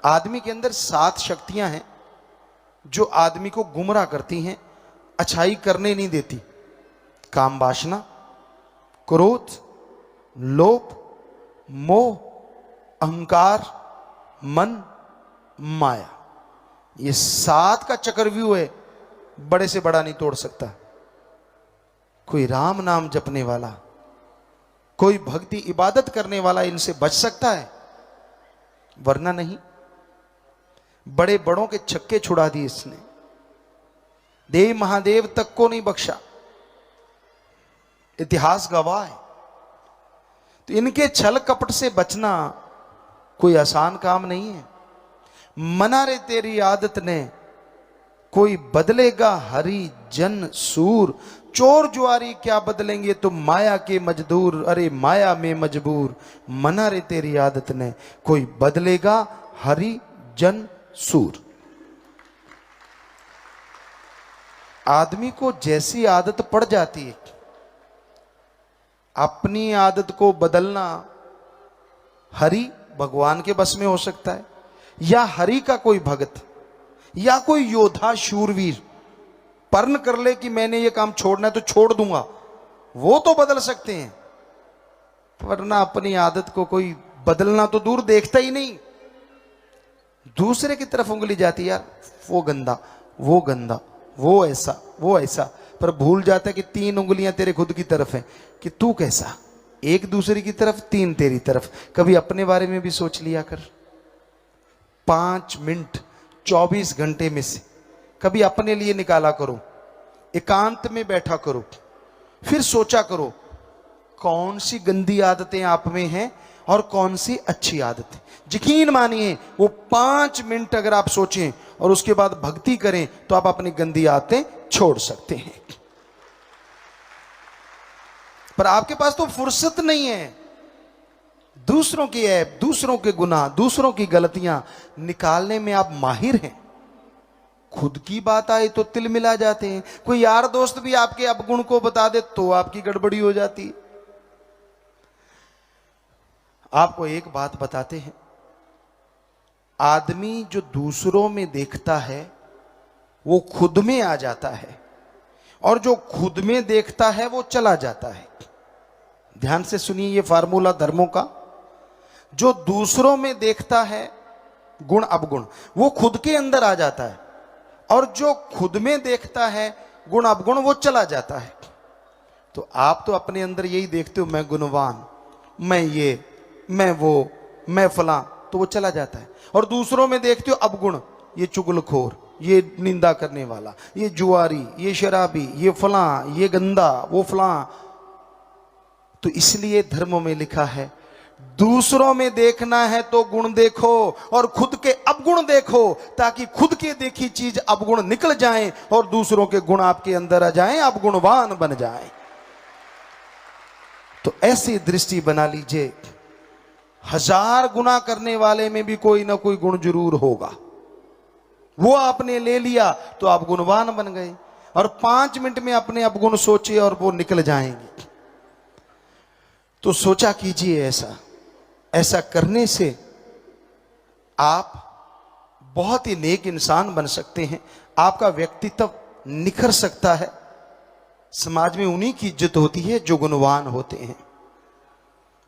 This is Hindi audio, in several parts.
आदमी के अंदर 7 शक्तियां हैं जो आदमी को गुमराह करती हैं, अच्छाई करने नहीं देती। काम वासना, क्रोध, लोभ, मोह, अहंकार, मन, माया। ये 7 का चक्रव्यूह है, बड़े से बड़ा नहीं तोड़ सकता। कोई राम नाम जपने वाला, कोई भक्ति इबादत करने वाला इनसे बच सकता है, वरना नहीं। बड़े बड़ों के छक्के छुड़ा दिए इसने, देव महादेव तक को नहीं बख्शा, इतिहास गवाह है। तो इनके छल कपट से बचना कोई आसान काम नहीं है। मना रे तेरी आदत ने, कोई बदलेगा हरि जन सूर, चोर जुआरी क्या बदलेंगे तुम माया के मजदूर, अरे माया में मजबूर। मना रे तेरी आदत ने, कोई बदलेगा हरि जन सूर। आदमी को जैसी आदत पड़ जाती है, अपनी आदत को बदलना हरि भगवान के बस में हो सकता है, या हरि का कोई भक्त या कोई योद्धा शूरवीर पर्ण कर ले कि मैंने ये काम छोड़ना है तो छोड़ दूंगा, वो तो बदल सकते हैं। वरना अपनी आदत को कोई बदलना तो दूर देखता ही नहीं, दूसरे की तरफ उंगली जाती, यार वो गंदा, वो गंदा, वो ऐसा, वो ऐसा, पर भूल जाता है कि 3 उंगलियां तेरे खुद की तरफ हैं, कि तू कैसा, एक दूसरे की तरफ, 3 तेरी तरफ। कभी अपने बारे में भी सोच लिया कर। 5 मिनट 24 घंटे में से कभी अपने लिए निकाला करो, एकांत में बैठा करो, फिर सोचा करो कौन सी गंदी आदतें आप में हैं और कौन सी अच्छी आदतें। यकीन मानिए वो 5 मिनट अगर आप सोचें और उसके बाद भक्ति करें तो आप अपनी गंदी आदतें छोड़ सकते हैं। पर आपके पास तो फुर्सत नहीं है। दूसरों की ऐब, दूसरों के गुनाह, दूसरों की गलतियां निकालने में आप माहिर हैं। खुद की बात आए तो तिल मिला जाते हैं। कोई यार दोस्त भी आपके अवगुण को बता दे तो आपकी गड़बड़ी हो जाती है। आपको एक बात बताते हैं, आदमी जो दूसरों में देखता है वो खुद में आ जाता है, और जो खुद में देखता है वो चला जाता है। ध्यान से सुनिए ये फार्मूला धर्मों का। जो दूसरों में देखता है गुण अवगुण, वो खुद के अंदर आ जाता है, और जो खुद में देखता है गुण अवगुण, वो चला जाता है। तो आप तो अपने अंदर यही देखते हो, मैं गुणवान, मैं ये, मैं वो, मैं फलां, तो वो चला जाता है। और दूसरों में देखते हो अवगुण, ये चुगलखोर, ये निंदा करने वाला, ये जुआरी, ये शराबी, ये फलां, ये गंदा, वो फलां। तो इसलिए धर्मों में लिखा है, दूसरों में देखना है तो गुण देखो और खुद के अवगुण देखो, ताकि खुद के देखी चीज अवगुण निकल जाएं और दूसरों के गुण आपके अंदर आ जाएं, आप गुणवान बन जाएं। तो ऐसी दृष्टि बना लीजिए, 1000 गुना करने वाले में भी कोई ना कोई गुण जरूर होगा। वो आपने ले लिया तो आप गुणवान बन गए, और 5 मिनट में अपने अवगुण सोचिए और वो निकल जाएंगे। तो सोचा कीजिए, ऐसा करने से आप बहुत ही नेक इंसान बन सकते हैं। आपका व्यक्तित्व निखर सकता है। समाज में उन्हीं की इज्जत होती है जो गुणवान होते हैं।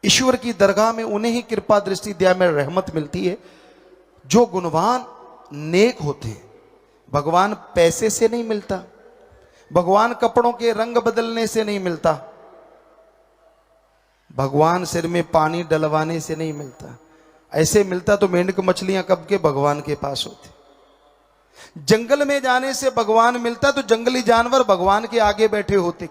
ईश्वर की दरगाह में उन्हें ही कृपा दृष्टि दया में रहमत मिलती है जो गुणवान नेक होते हैं। भगवान पैसे से नहीं मिलता, भगवान कपड़ों के रंग बदलने से नहीं मिलता, भगवान सिर में पानी डलवाने से नहीं मिलता। ऐसे मिलता तो मेंढक मछलियां कब के भगवान के पास होते। जंगल में जाने से भगवान मिलता तो जंगली जानवर भगवान के आगे बैठे होते।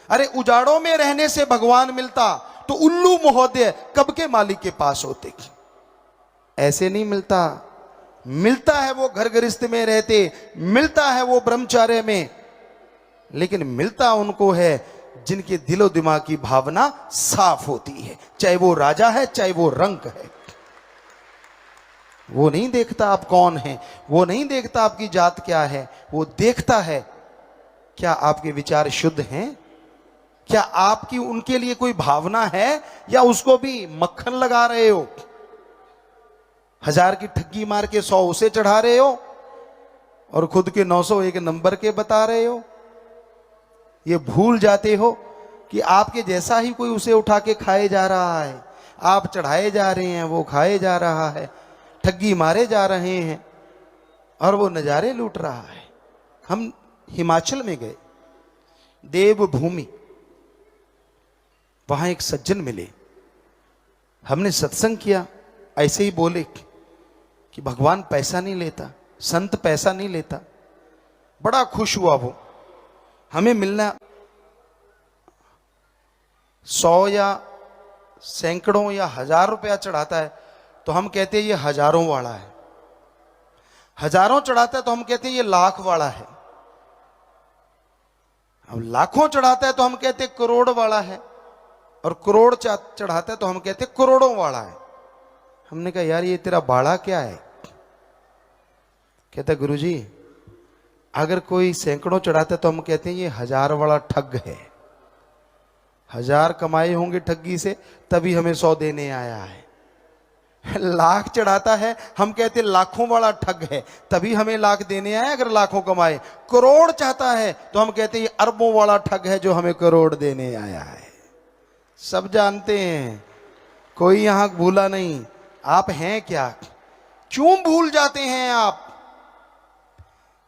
अरे उजाड़ों में रहने से भगवान मिलता तो उल्लू महोदय कब के मालिक के पास होते। ऐसे नहीं मिलता। मिलता है वो घर गृहस्थ में रहते, मिलता है वो ब्रह्मचार्य में, लेकिन मिलता उनको है जिनके दिलो दिमाग की भावना साफ होती है। चाहे वो राजा है, चाहे वो रंक है। वो नहीं देखता आप कौन हैं, वो नहीं देखता आपकी जात क्या है, वो देखता है क्या आपके विचार शुद्ध हैं, क्या आपकी उनके लिए कोई भावना है, या उसको भी मक्खन लगा रहे हो। 1000 की ठगी मार के 100 उसे चढ़ा रहे हो और खुद के 901 नंबर के बता रहे हो। ये भूल जाते हो कि आपके जैसा ही कोई उसे उठा के खाए जा रहा है। आप चढ़ाए जा रहे हैं, वो खाए जा रहा है, ठगी मारे जा रहे हैं और वो नजारे लूट रहा है। हम हिमाचल में गए, देवभूमि, वहां एक सज्जन मिले, हमने सत्संग किया। ऐसे ही बोले कि भगवान पैसा नहीं लेता, संत पैसा नहीं लेता। बड़ा खुश हुआ वो। हमें मिलना 100 या सैकड़ों या 1000 रुपया चढ़ाता है तो हम कहते हैं ये हजारों वाला है। हजारों चढ़ाता है तो हम कहते हैं ये लाख वाला है। अब लाखों चढ़ाता है तो हम कहते हैं करोड़ वाला है, और करोड़ चढ़ाता है तो हम कहते हैं करोड़ों वाला है। हमने कहा यार ये तेरा बाड़ा क्या है? कहता गुरुजी अगर कोई सैकड़ों चढ़ाता है तो हम कहते हैं ये 1000 वाला ठग है। 1000 कमाए होंगे ठगी से तभी हमें 100 देने आया है। लाख चढ़ाता है हम कहते हैं लाखों वाला ठग है, तभी हमें लाख देने आया अगर लाखों कमाए। करोड़ चाहता है तो हम कहते हैं ये अरबों वाला ठग है जो हमें करोड़ देने आया है। सब जानते हैं, कोई यहां भूला नहीं। आप हैं क्या? क्यों भूल जाते हैं आप?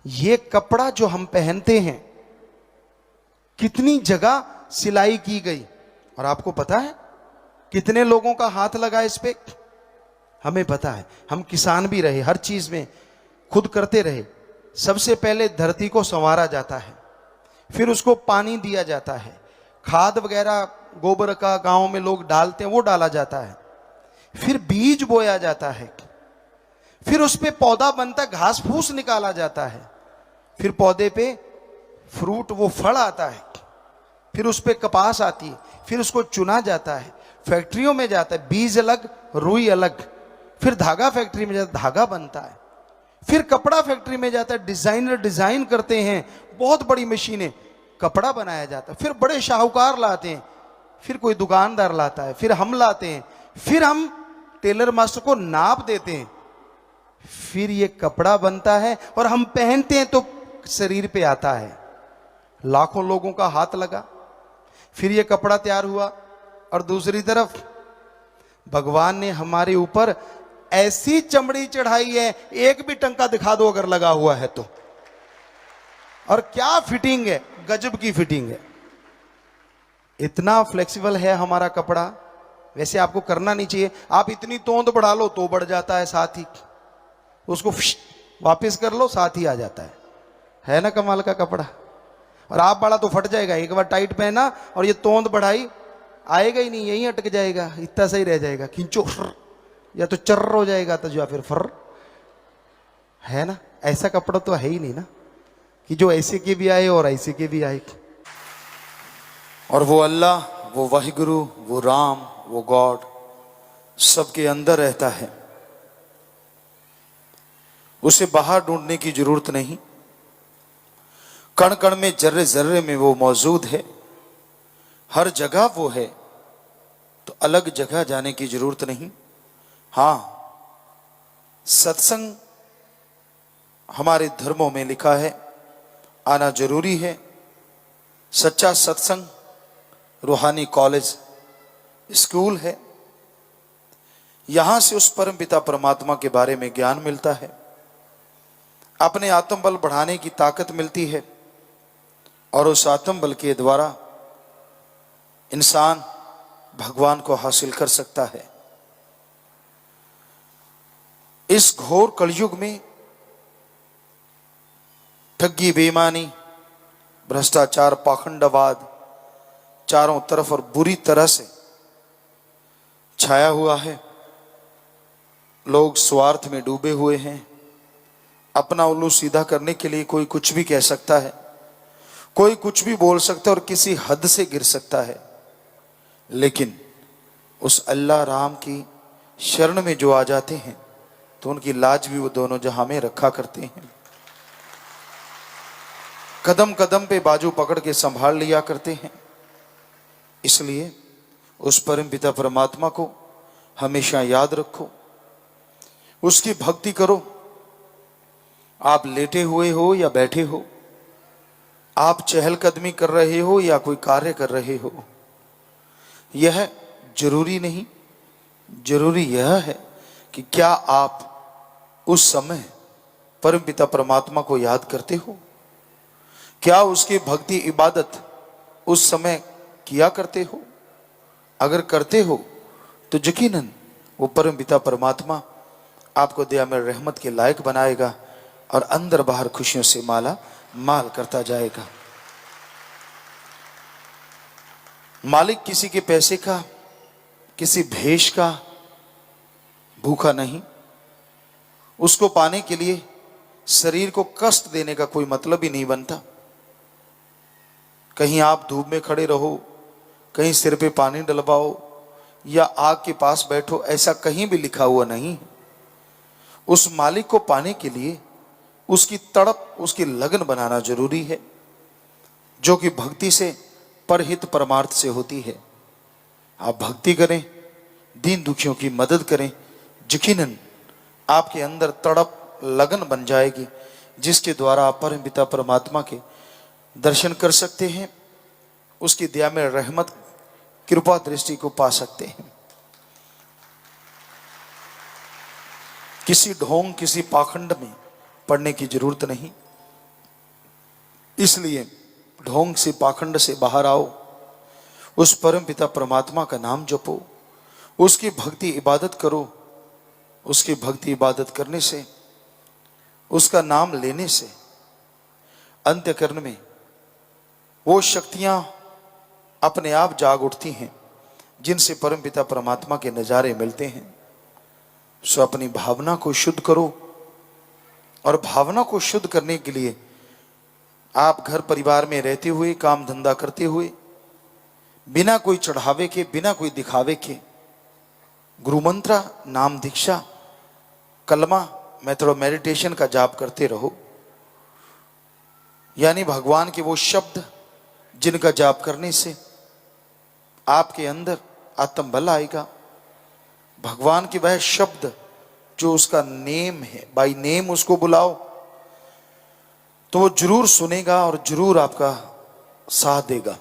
ये कपड़ा जो हम पहनते हैं कितनी जगह सिलाई की गई, और आपको पता है कितने लोगों का हाथ लगा इस पे? हमें पता है। हम किसान भी रहे, हर चीज में खुद करते रहे। सबसे पहले धरती को संवारा जाता है, फिर उसको पानी दिया जाता है, खाद वगैरह गोबर का गांव में लोग डालते हैं वो डाला जाता है, फिर बीज बोया जाता है, फिर उस पे पौधा बनता, घास फूस निकाला जाता है, फिर पौधे पे फ्रूट वो फल आता है, फिर उस पे कपास आती है, फिर उसको चुना जाता है, फैक्ट्रियों में जाता है, बीज अलग रुई अलग, फिर धागा फैक्ट्री में जाता है, धागा बनता है, फिर कपड़ा फैक्ट्री में जाता है, डिजाइनर डिजाइन करते हैं, बहुत बड़ी मशीनें, कपड़ा बनाया जाता है, फिर बड़े शाहूकार लाते हैं, फिर कोई दुकानदार लाता है, फिर हम लाते हैं, फिर हम टेलर मास्टर को नाप देते हैं, फिर ये कपड़ा बनता है और हम पहनते हैं तो शरीर पे आता है। लाखों लोगों का हाथ लगा, फिर ये कपड़ा तैयार हुआ। और दूसरी तरफ भगवान ने हमारे ऊपर ऐसी चमड़ी चढ़ाई है, एक भी टंका दिखा दो अगर लगा हुआ है तो। और क्या फिटिंग है, गजब की फिटिंग है। इतना फ्लेक्सिबल है हमारा कपड़ा। वैसे आपको करना नहीं चाहिए, आप इतनी तोंद बढ़ा लो तो बढ़ जाता है, साथ ही उसको वापस कर लो साथ ही आ जाता है ना कमाल का कपड़ा। और आप बड़ा तो फट जाएगा, एक बार टाइट पहना और ये तोंद बढ़ाई आएगा ही नहीं, यहीं अटक जाएगा, इतना सही रह जाएगा। खींचो या तो चर्र हो जाएगा तो या फिर फर, है ना। ऐसा कपड़ा तो है ही नहीं ना कि जो ऐसे के भी आए और ऐसे के भी आए। और वो अल्लाह, वो वाहिगुरु, वो राम, वो गॉड सबके अंदर रहता है। उसे बाहर ढूंढने की जरूरत नहीं, कण कण में, जर्रे जर्रे में वो मौजूद है। हर जगह वो है, तो अलग जगह जाने की जरूरत नहीं। हां, सत्संग हमारे धर्मों में लिखा है, आना जरूरी है। सच्चा सत्संग रूहानी कॉलेज, स्कूल है। यहां से उस परम पिता परमात्मा के बारे में ज्ञान मिलता है, अपने आत्म बल बढ़ाने की ताकत मिलती है, और उस आत्म बल के द्वारा इंसान भगवान को हासिल कर सकता है। इस घोर कलयुग में ठगी, बेईमानी, भ्रष्टाचार, पाखंडवाद चारों तरफ और बुरी तरह से छाया हुआ है। लोग स्वार्थ में डूबे हुए हैं। अपना उल्लू सीधा करने के लिए कोई कुछ भी कह सकता है, कोई कुछ भी बोल सकता है और किसी हद से गिर सकता है। लेकिन उस अल्लाह राम की शरण में जो आ जाते हैं तो उनकी लाज भी वो दोनों जहां में रखा करते हैं। कदम कदम पे बाजू पकड़ के संभाल लिया करते हैं। इसलिए उस परम पिता परमात्मा को हमेशा याद रखो। उसकी भक्ति करो। आप लेटे हुए हो या बैठे हो, आप चहलकदमी कर रहे हो या कोई कार्य कर रहे हो, यह जरूरी नहीं। जरूरी यह है कि क्या आप उस समय परमपिता परमात्मा को याद करते हो, क्या उसकी भक्ति इबादत उस समय किया करते हो। अगर करते हो तो यकीनन वो परमपिता परमात्मा आपको दया में रहमत के लायक बनाएगा और अंदर बाहर खुशियों से माला माल करता जाएगा। मालिक किसी के पैसे का, किसी भेष का भूखा नहीं। उसको पाने के लिए शरीर को कष्ट देने का कोई मतलब ही नहीं बनता। कहीं आप धूप में खड़े रहो, कहीं सिर पे पानी डलवाओ या आग के पास बैठो, ऐसा कहीं भी लिखा हुआ नहीं। उस मालिक को पाने के लिए उसकी तड़प, उसकी लगन बनाना जरूरी है, जो कि भक्ति से परहित परमार्थ से होती है। आप भक्ति करें, दीन दुखियों की मदद करें, यकीनन आपके अंदर तड़प लगन बन जाएगी, जिसके द्वारा आप परमपिता परमात्मा के दर्शन कर सकते हैं, उसकी दया में रहमत कृपा दृष्टि को पा सकते हैं। किसी ढोंग, किसी पाखंड में पड़ने की जरूरत नहीं। इसलिए ढोंग से, पाखंड से बाहर आओ, उस परमपिता परमात्मा का नाम जपो, उसकी भक्ति इबादत करो। उसकी भक्ति इबादत करने से, उसका नाम लेने से अंत्यकरण में वो शक्तियां अपने आप जाग उठती हैं जिनसे परमपिता परमात्मा के नजारे मिलते हैं। सो अपनी भावना को शुद्ध करो, और भावना को शुद्ध करने के लिए आप घर परिवार में रहते हुए, काम धंधा करते हुए, बिना कोई चढ़ावे के, बिना कोई दिखावे के गुरु मंत्र, नाम दीक्षा, कलमा, मेथड ऑफ मेडिटेशन का जाप करते रहो। यानी भगवान के वो शब्द जिनका जाप करने से आपके अंदर आत्म बल आएगा। भगवान के वह शब्द जो उसका नेम है, बाई नेम उसको बुलाओ तो वो जरूर सुनेगा और जरूर आपका साथ देगा,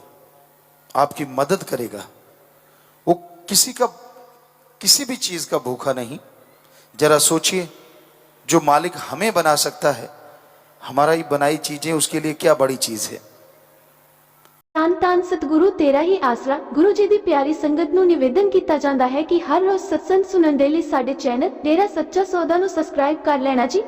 आपकी मदद करेगा। वो किसी भी चीज का भूखा नहीं। जरा सोचिए, जो मालिक हमें बना सकता है, हमारा ही बनाई चीजें उसके लिए क्या बड़ी चीज है। ਧੰਨ ਧੰਨ ਸਤਿਗੁਰੂ ਤੇਰਾ ਹੀ ਆਸਰਾ। ਗੁਰੂ ਜੀ ਦੀ ਪਿਆਰੀ ਸੰਗਤ ਨੂੰ ਨਿਵੇਦਨ ਕੀਤਾ ਜਾਂਦਾ ਹੈ ਕਿ ਹਰ ਰੋਜ਼ ਸਤਸੰਗ ਸੁਣਨ ਦੇ ਲਈ ਸਾਡੇ ਚੈਨਲ ਡੇਰਾ ਸੱਚਾ ਸੌਦਾ ਨੂੰ ਸਬਸਕ੍ਰਾਈਬ ਕਰ ਲੈਣਾ ਜੀ।